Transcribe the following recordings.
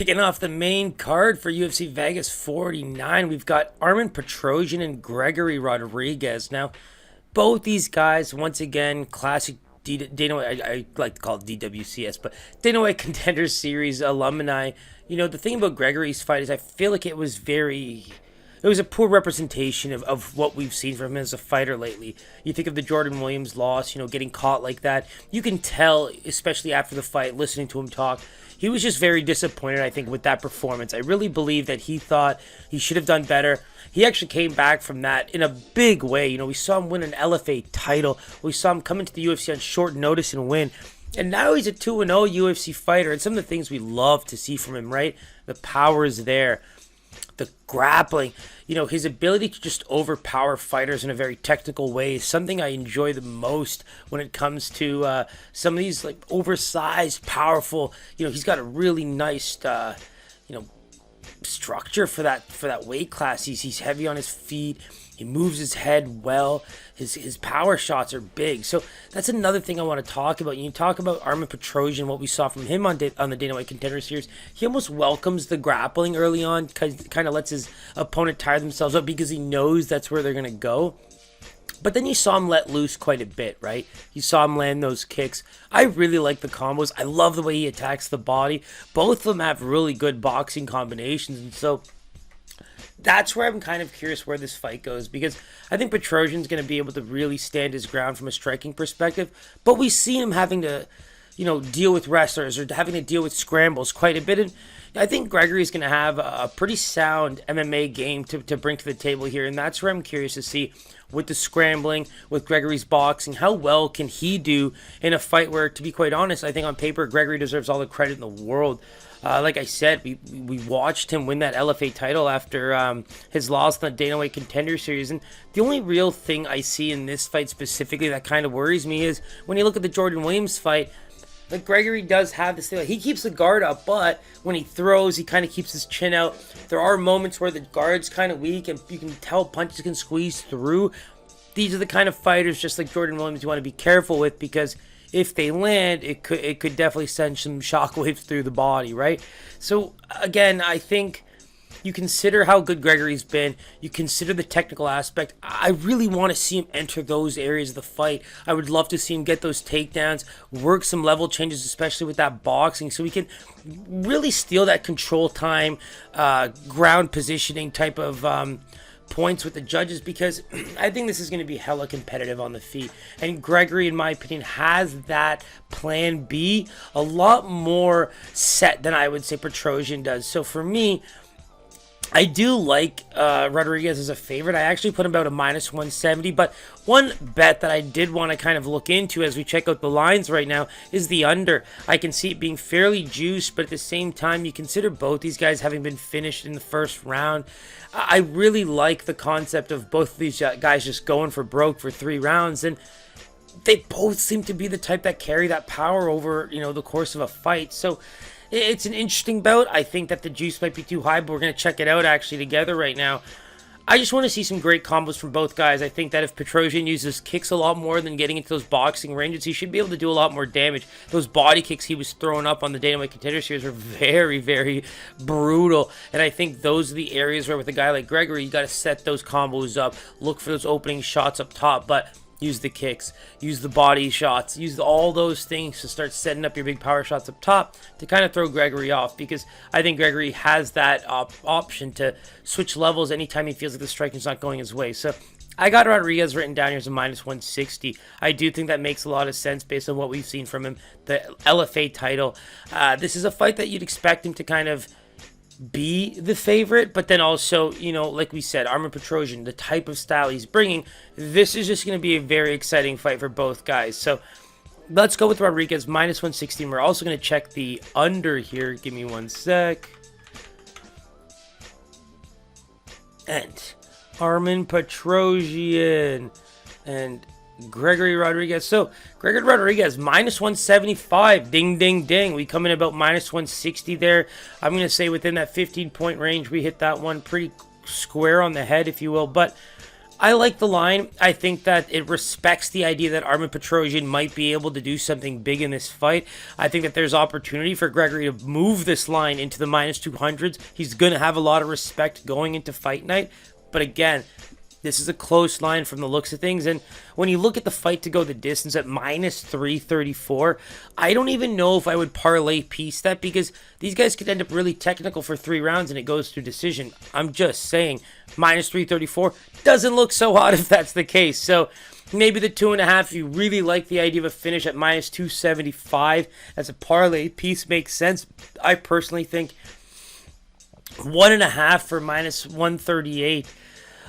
Kicking off the main card for UFC Vegas 49, we've got Armen Petrosyan and Gregory Rodrigues. Now, both these guys, once again, classic Dana White, I like to call it DWCS, but Dana White Contender Series alumni. You know, the thing about Gregory's fight is I feel like it was a poor representation of what we've seen from him as a fighter lately. You think of the Jordan Williams loss, getting caught like that. You can tell, especially after the fight, listening to him talk, he was just very disappointed, I think, with that performance. I really believe that he thought he should have done better. He actually came back from that in a big way. We saw him win an LFA title. We saw him come into the UFC on short notice and win. And now he's a 2-0 UFC fighter. And some of the things we love to see from him, right? The power is there. The grappling, his ability to just overpower fighters in a very technical way is something I enjoy the most when it comes to some of these like oversized, powerful. He's got a really nice, structure for that weight class. He's heavy on his feet. He moves his head well. His power shots are big. So that's another thing I want to talk about. You talk about Armen Petrosyan, what we saw from him on the Dana White Contender Series. He almost welcomes the grappling early on, kind of lets his opponent tire themselves up because he knows that's where they're going to go. But then you saw him let loose quite a bit, right? You saw him land those kicks. I really like the combos. I love the way he attacks the body. Both of them have really good boxing combinations. And so that's where I'm kind of curious where this fight goes, because I think Petrosyan's going to be able to really stand his ground from a striking perspective. But we see him having to, deal with wrestlers or having to deal with scrambles quite a bit. And I think Gregory's going to have a pretty sound MMA game to bring to the table here. And that's where I'm curious to see with the scrambling, with Gregory's boxing, how well can he do in a fight where, to be quite honest, I think on paper, Gregory deserves all the credit in the world. Like I said, we watched him win that LFA title after his loss in the Dana White Contender Series. And the only real thing I see in this fight specifically that kind of worries me is when you look at the Jordan Williams fight, like Gregory does have this thing. Like, he keeps the guard up, but when he throws, he kind of keeps his chin out. There are moments where the guard's kind of weak and you can tell punches can squeeze through. These are the kind of fighters, just like Jordan Williams, you want to be careful with, because if they land, it could definitely send some shockwaves through the body, right? So again, I think you consider how good Gregory's been. You consider the technical aspect. I really want to see him enter those areas of the fight. I would love to see him get those takedowns, work some level changes, especially with that boxing, so we can really steal that control time, ground positioning type of points with the judges, because I think this is going to be hella competitive on the feet. And Gregory, in my opinion, has that plan B a lot more set than I would say Petrosyan does. So for me, I do like Rodrigues as a favorite. I actually put him about a -170, but one bet that I did want to kind of look into as we check out the lines right now is the under. I can see it being fairly juiced, but at the same time, you consider both these guys having been finished in the first round. I really like the concept of both of these guys just going for broke for 3 rounds, and they both seem to be the type that carry that power over, the course of a fight. So it's an interesting bout. I think that the juice might be too high, but we're going to check it out actually together right now. I just want to see some great combos from both guys. I think that if Petrosyan uses kicks a lot more than getting into those boxing ranges, he should be able to do a lot more damage. Those body kicks he was throwing up on the Dana White Contender Series were very, very brutal. And I think those are the areas where with a guy like Gregory, you got to set those combos up, look for those opening shots up top, but use the kicks, use the body shots, use all those things to start setting up your big power shots up top to kind of throw Gregory off, because I think Gregory has that option to switch levels anytime he feels like the striking's not going his way. So I got Rodrigues written down here as a -160. I do think that makes a lot of sense based on what we've seen from him. The LFA title. This is a fight that you'd expect him to kind of be the favorite, but then also, like we said, Armen Petrosyan, the type of style he's bringing, this is just going to be a very exciting fight for both guys. So let's go with Rodrigues, -160. We're also going to check the under here. Give me one sec. And Armen Petrosyan and Gregory Rodrigues. So Gregory Rodrigues -175. Ding, ding, ding. We come in about -160 there. I'm going to say within that 15-point range, we hit that one pretty square on the head, if you will. But I like the line. I think that it respects the idea that Armen Petrosyan might be able to do something big in this fight. I think that there's opportunity for Gregory to move this line into the minus 200s. He's going to have a lot of respect going into fight night. But again, this is a close line from the looks of things. And when you look at the fight to go the distance at minus 334, I don't even know if I would parlay piece that, because these guys could end up really technical for 3 rounds and it goes to decision. I'm just saying, minus 334 doesn't look so hot if that's the case. So maybe the 2.5, if you really like the idea of a finish at minus 275 as a parlay piece, makes sense. I personally think 1.5 for minus 138.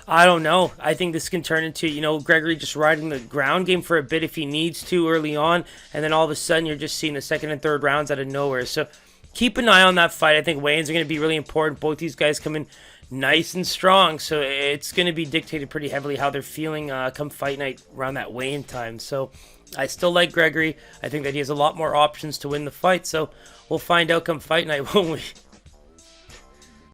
I don't know. I think this can turn into, Gregory just riding the ground game for a bit if he needs to early on, and then all of a sudden you're just seeing the second and third rounds out of nowhere. So keep an eye on that fight. I think weigh-ins are going to be really important. Both these guys come in nice and strong, so it's going to be dictated pretty heavily how they're feeling come fight night around that weigh-in time. So I still like Gregory. I think that he has a lot more options to win the fight, so we'll find out come fight night, won't we?